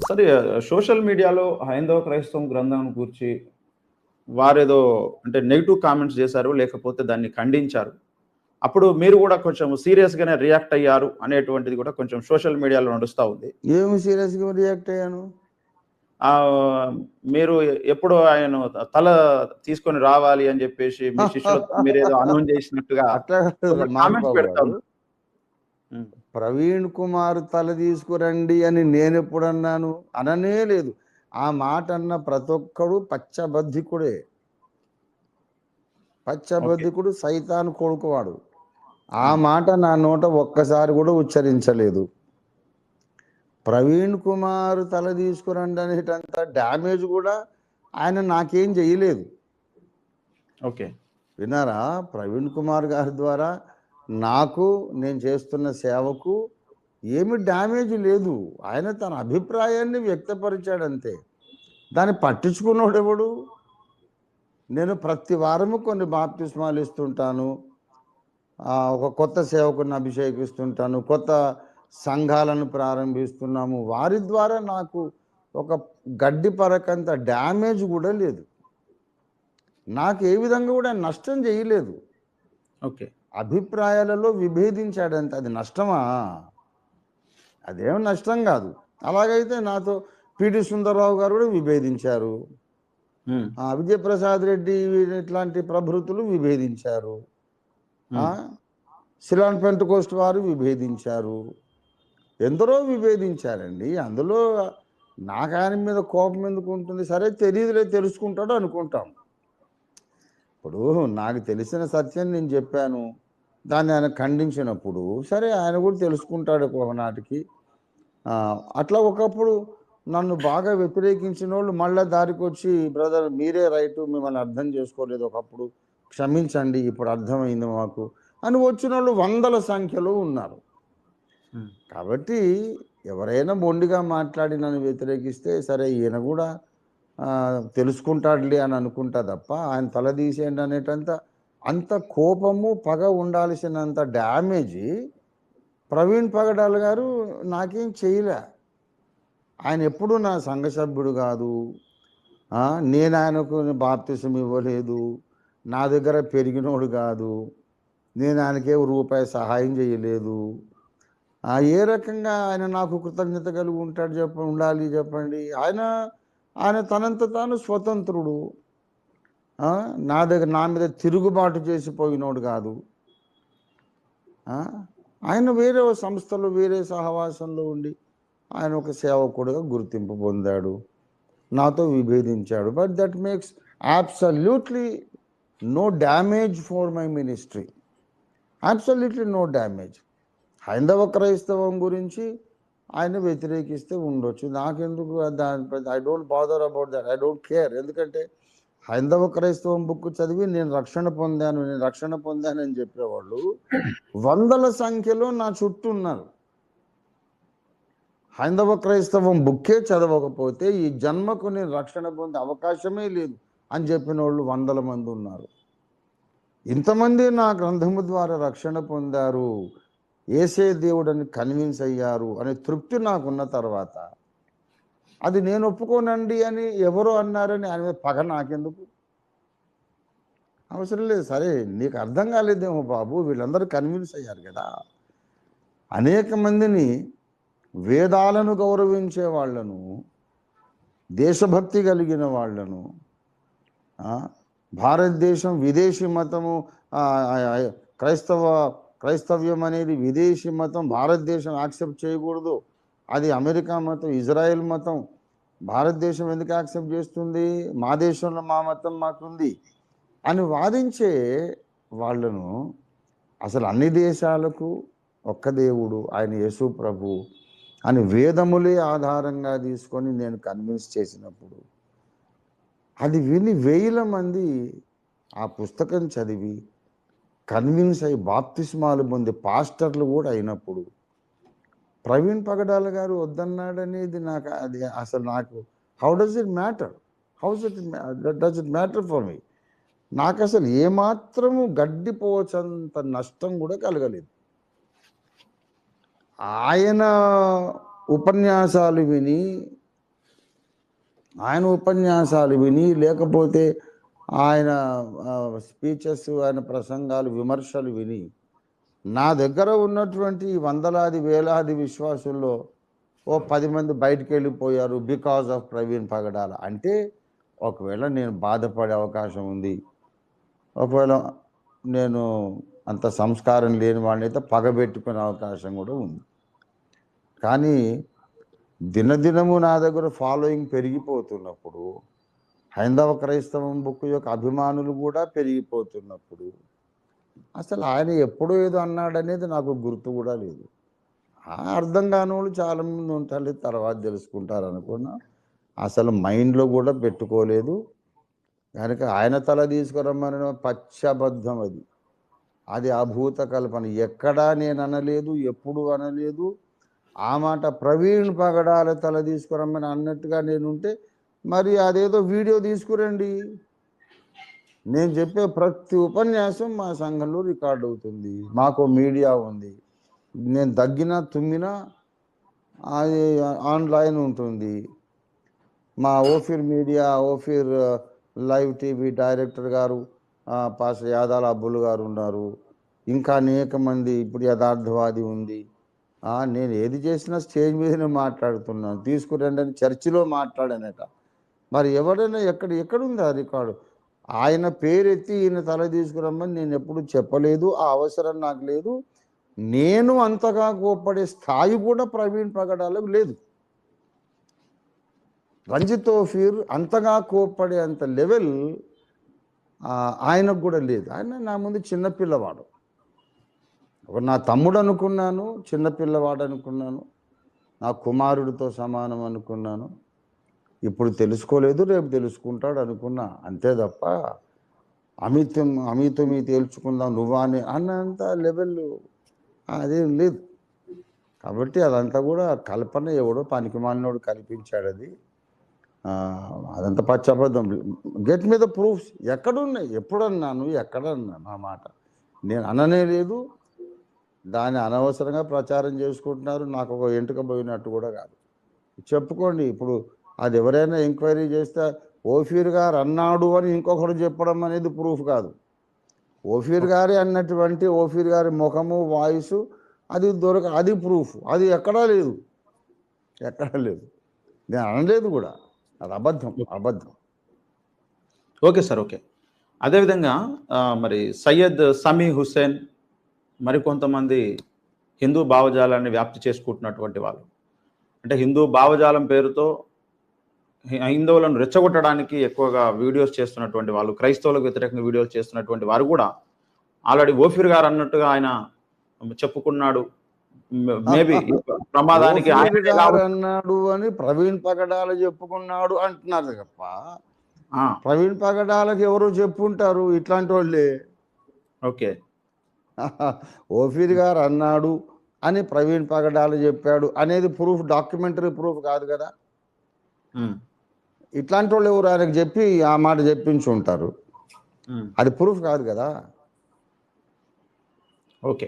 సరే సోషల్ మీడియాలో హైందవ క్రైస్తవం గ్రంథం గూర్చి వారేదో అంటే నెగెటివ్ కామెంట్స్ చేశారు, లేకపోతే దాన్ని ఖండించారు. అప్పుడు మీరు గూడా కొంచెం సీరియస్‌గానే రియాక్ట్ అయ్యారు అనేటువంటిది కూడా కొంచెం సోషల్ మీడియాలో నడుస్తా ఉంది. ఏమి సీరియస్‌గా రియాక్ట్ అయ్యాను? మీరు ఎప్పుడు ఆయన తల తీసుకొని రావాలి అని జెప్పేసి మీ శిష్యులతో మీరేదో అనౌన్స్ చేసినట్టుగా అట్లా కొందరు కామెంట్స్ మాధవబాబు పెడతా గారు, ఉన్నారు. హ్మ్. ప్రవీణ్ కుమార్ తల తీసుకురండి అని నేనెప్పుడన్నాను? అననే లేదు. ఆ మాట అన్న ప్రతి ఒక్కడు పచ్చబద్ధికుడే. ఓకే. పచ్చబద్ధికుడు సైతాను కొడుకువాడు. ఆ మాట నా నోట ఒక్కసారి కూడా ఉచ్చరించలేదు. ప్రవీణ్ కుమార్ తల తీసుకురండి అనేటంత డ్యామేజ్ కూడా ఆయన నాకేం చేయలేదు. ఓకే. విన్నారా? ప్రవీణ్ కుమార్ గారి ద్వారా నాకు, నేను చేస్తున్న సేవకు ఏమి డ్యామేజ్ లేదు. ఆయన తన అభిప్రాయాన్ని వ్యక్తపరిచాడంతే. దాన్ని పట్టించుకున్నోడెవడు? నేను ప్రతి వారము కొన్ని బాప్తిస్మాలు ఇస్తుంటాను. ఒక కొత్త సేవకుని అభిషేకిస్తుంటాను. కొత్త సంఘాలను ప్రారంభిస్తున్నాము. వారి ద్వారా నాకు ఒక గడ్డి పరకంత డ్యామేజ్ కూడా లేదు. నాకు ఏ విధంగా కూడా నష్టం చేయలేదు. ఓకే. అభిప్రాయాలలో విభేదించాడంతే. అది నష్టమా? అదేం నష్టం కాదు. అలాగైతే నాతో పిటి సుందరరావు గారు కూడా విభేదించారు. విజయప్రసాద్ రెడ్డి ఇట్లాంటి ప్రభృతులు విభేదించారు. సిలాన్ పెంటకోస్ట్ వారు విభేదించారు. ఎందరో విభేదించారండి. అందులో నాకు ఆయన మీద కోపం ఎందుకు ఉంటుంది? సరే, తెలియదులే, తెలుసుకుంటాడు అనుకుంటాం. ఇప్పుడు నాకు తెలిసిన సత్యం నేను చెప్పాను, దాన్ని ఆయన ఖండించినప్పుడు సరే, ఆయన కూడా తెలుసుకుంటాడు ఒకనాటికి. అట్లా ఒకప్పుడు నన్ను బాగా వ్యతిరేకించిన వాళ్ళు మళ్ళీ దారికి వచ్చి, బ్రదర్ మీరే రైటు, మిమ్మల్ని అర్థం చేసుకోలేదు ఒకప్పుడు, క్షమించండి, ఇప్పుడు అర్థమైంది మాకు అని వచ్చిన వాళ్ళు వందల సంఖ్యలో ఉన్నారు. కాబట్టి ఎవరైనా మొండిగా మాట్లాడి నన్ను వ్యతిరేకిస్తే సరే, ఈయన కూడా తెలుసుకుంటాడులే అని అనుకుంటా తప్ప, ఆయన తల తీసేయండి అనేటంత అంత కోపము, పగ ఉండాల్సినంత డ్యామేజీ ప్రవీణ్ పగడాల్ గారు నాకేం చేయలే. ఆయన ఎప్పుడూ నా సంఘ సభ్యుడు కాదు. నేను ఆయనకు బాప్తిసం ఇవ్వలేదు. నా దగ్గర పెరిగినోడు కాదు. నేను ఆయనకే రూపాయి సహాయం చేయలేదు. ఏ రకంగా ఆయన నాకు కృతజ్ఞత కలిగి ఉంటాడు ఉండాలి చెప్పండి? ఆయన తనంత తాను స్వతంత్రుడు. నా మీద తిరుగుబాటు చేసిపోయినోడు కాదు. ఆయన వేరే సంస్థలో, వేరే సహవాసంలో ఉండి ఆయన ఒక సేవకుడుగా గుర్తింపు పొందాడు, నాతో విభేదించాడు. But that makes absolutely no damage for my ministry. Absolutely no damage. హైందవ క్రైస్తవం గురించి ఆయన వ్యతిరేకిస్తే ఉండొచ్చు, నాకెందుకు దానిపై I don't bother about that, I don't care. ఎందుకంటే హైందవ క్రైస్తవం బుక్ చదివి నేను రక్షణ పొందానని చెప్పేవాళ్ళు వందల సంఖ్యలో నా చుట్టూ ఉన్నారు. హైందవ క్రైస్తవం బుక్కే చదవకపోతే ఈ జన్మకు నేను రక్షణ పొందే అవకాశమే లేదు అని చెప్పిన వాళ్ళు వందల మంది ఉన్నారు. ఇంతమంది నా గ్రంథము ద్వారా రక్షణ పొందారు, యేసే దేవుడని కన్విన్స్ అయ్యారు అనే తృప్తి నాకున్న తర్వాత అది నేను ఒప్పుకోనండి అని ఎవరో అన్నారని ఆయన మీద పగ నాకెందుకు? అవసరం లేదు. సరే, నీకు అర్థం కాలేదేమో బాబు, వీళ్ళందరూ కన్విన్స్ అయ్యారు కదా. అనేక మందిని, వేదాలను గౌరవించే వాళ్ళను, దేశభక్తి కలిగిన వాళ్ళను, భారతదేశం విదేశీ మతము, క్రైస్తవ్యం అనేది విదేశీ మతం, భారతదేశం యాక్సెప్ట్ చేయకూడదు, అది అమెరికా మతం, ఇజ్రాయెల్ మతం, భారతదేశం ఎందుకు యాక్సెప్ట్ చేస్తుంది, మా దేశంలో మా మతం మాకుంది అని వాదించే వాళ్ళను అసలు అన్ని దేశాలకు ఒక్క దేవుడు, ఆయన యేసు ప్రభు అని వేదములే ఆధారంగా తీసుకొని నేను కన్విన్స్ చేసినప్పుడు, అది విని వేల మంది ఆ పుస్తకం చదివి కన్విన్స్ అయ్యి బాప్తిస్మాలు పొంది పాస్టర్లు కూడా అయినప్పుడు ప్రవీణ్ పగడాల గారు వద్దన్నాడనేది నాకు అది అసలు నాకు how does it matter for me? నాకు అసలు ఏమాత్రము గడ్డిపోవచ్చంత నష్టం కూడా కలగలేదు. ఆయన ఉపన్యాసాలు విని ఆయన ఉపన్యాసాలు విని, లేకపోతే ఆయన స్పీచెస్, ఆయన ప్రసంగాలు, విమర్శలు విని నా దగ్గర ఉన్నటువంటి వందలాది వేలాది విశ్వాసుల్లో ఓ 10 మంది బయటికి వెళ్ళిపోయారు బికాజ్ ఆఫ్ ప్రవీణ్ పగడాల అంటే ఒకవేళ నేను బాధపడే అవకాశం ఉంది. ఒకవేళ నేను అంత సంస్కారం లేని వాడిని అయితే పగబెట్టుకునే అవకాశం కూడా ఉంది. కానీ దినదినము నా దగ్గర ఫాలోయింగ్ పెరిగిపోతున్నప్పుడు, హైందవ క్రైస్తవం బుక్ యొక్క అభిమానులు కూడా పెరిగిపోతున్నప్పుడు, అసలు ఆయన ఎప్పుడో ఏదో అన్నాడనేది నాకు గుర్తు కూడా లేదు. అర్థం కాని వాళ్ళు చాలామంది ఉంటారు, తర్వాత తెలుసుకుంటారు అనుకున్నా. అసలు మైండ్లో కూడా పెట్టుకోలేదు. కనుక ఆయన తల తీసుకురమ్మని పచ్చబద్ధం అది. అది అభూత కల్పన. ఎక్కడా నేను అనలేదు, ఎప్పుడు అనలేదు. ఆ మాట ప్రవీణ్ పగడాల తల తీసుకురమ్మని అన్నట్టుగా నేనుంటే మరి అదేదో వీడియో తీసుకురండి. నేను చెప్పే ప్రతి ఉపన్యాసం మా సంఘంలో రికార్డ్ అవుతుంది. మాకు మీడియా ఉంది. నేను దగ్గినా తుమ్మినా అది ఆన్లైన్ ఉంటుంది. మా ఓఫీర్ మీడియా, ఓఫీర్ లైవ్ టీవీ డైరెక్టర్ గారు పాస్టర్ యాదాల అబ్బులు గారు ఉన్నారు. ఇంకా అనేక మంది, ఇప్పుడు యథార్థవాది ఉంది. నేను ఏది చేసినా స్టేజ్ మీదనే మాట్లాడుతున్నాను. తీసుకురండి అని చర్చిలో మాట్లాడానట. మరి ఎవరైనా ఎక్కడుంది ఆ రికార్డు? ఆయన పేరెత్తి ఈయన తల తీసుకురమ్మని నేను ఎప్పుడు చెప్పలేదు. ఆ అవసరం నాకు లేదు. నేను అంతగా కోప్పడే స్థాయి కూడా ప్రవీణ్ పగడాలకు లేదు. రంజిత్ ఓఫీర్ అంతగా కోప్పడే అంత లెవెల్ ఆయనకు కూడా లేదు. ఆయన నా ముందు చిన్నపిల్లవాడు. నా తమ్ముడు అనుకున్నాను, చిన్నపిల్లవాడు అనుకున్నాను, నా కుమారుడితో సమానం అనుకున్నాను. ఇప్పుడు తెలుసుకోలేదు, రేపు తెలుసుకుంటాడు అనుకున్నా. అంతే తప్ప అమితమి తేల్చుకుందాం నువ్వా అని అన్నంత లెవెల్ అదేం లేదు. కాబట్టి అదంతా కూడా కల్పన, ఎవడో పనికిమాలినోడు కల్పించాడు అది. అదంతా పచ్చబద్ధం. గెట్ మీద ప్రూఫ్స్ ఎక్కడున్నాయి? ఎప్పుడన్నాను? ఎక్కడన్నాను? ఆ మాట నేను అననే లేదు. దాన్ని అనవసరంగా ప్రచారం చేసుకుంటున్నారు. నాకు ఒక ఎంటుక పోయినట్టు కూడా కాదు. చెప్పుకోండి. ఇప్పుడు అది ఎవరైనా ఎంక్వైరీ చేస్తే ఓఫీర్ గారు అన్నాడు అని ఇంకొకరు చెప్పడం అనేది ప్రూఫ్ కాదు. ఓఫీర్ గారి అన్నటువంటి ఓఫీర్ గారి ముఖము, వాయిస్ అది అది ప్రూఫ్. అది ఎక్కడా లేదు, ఎక్కడా లేదు. నేను అనలేదు కూడా. అది అబద్ధం. Okay sir, okay. అదేవిధంగా మరి సయ్యద్ సమీ హుస్సేన్, మరికొంతమంది హిందూ భావజాలాన్ని వ్యాప్తి చేసుకుంటున్నటువంటి వాళ్ళు, అంటే హిందూ భావజాలం పేరుతో హైందవులను రెచ్చగొట్టడానికి ఎక్కువగా వీడియోస్ చేస్తున్నటువంటి వాళ్ళు, క్రైస్తవులకు వ్యతిరేకంగా వీడియోస్ చేస్తున్నటువంటి వారు కూడా ఆల్రెడీ ఓఫీర్ గారు అన్నట్టుగా ఆయన చెప్పుకున్నాడు. మేబీ ప్రమాదానికి అన్నాడు అని ప్రవీణ్ పగడాల చెప్పుకున్నాడు అంటున్నారు తప్ప ప్రవీణ్ పగడాలకు ఎవరు చెప్పుంటారు? ఇట్లాంటి వాళ్ళే. ఓకే, ఓఫీర్ గారు అన్నాడు అని ప్రవీణ్ పగడాల చెప్పాడు అనేది ప్రూఫ్, డాక్యుమెంటరీ ప్రూఫ్ కాదు కదా. ఇట్లాంటి వాళ్ళు ఎవరు ఆయనకు చెప్పి ఆ మాట చెప్పించి ఉంటారు? అది ప్రూఫ్ కాదు కదా. ఓకే.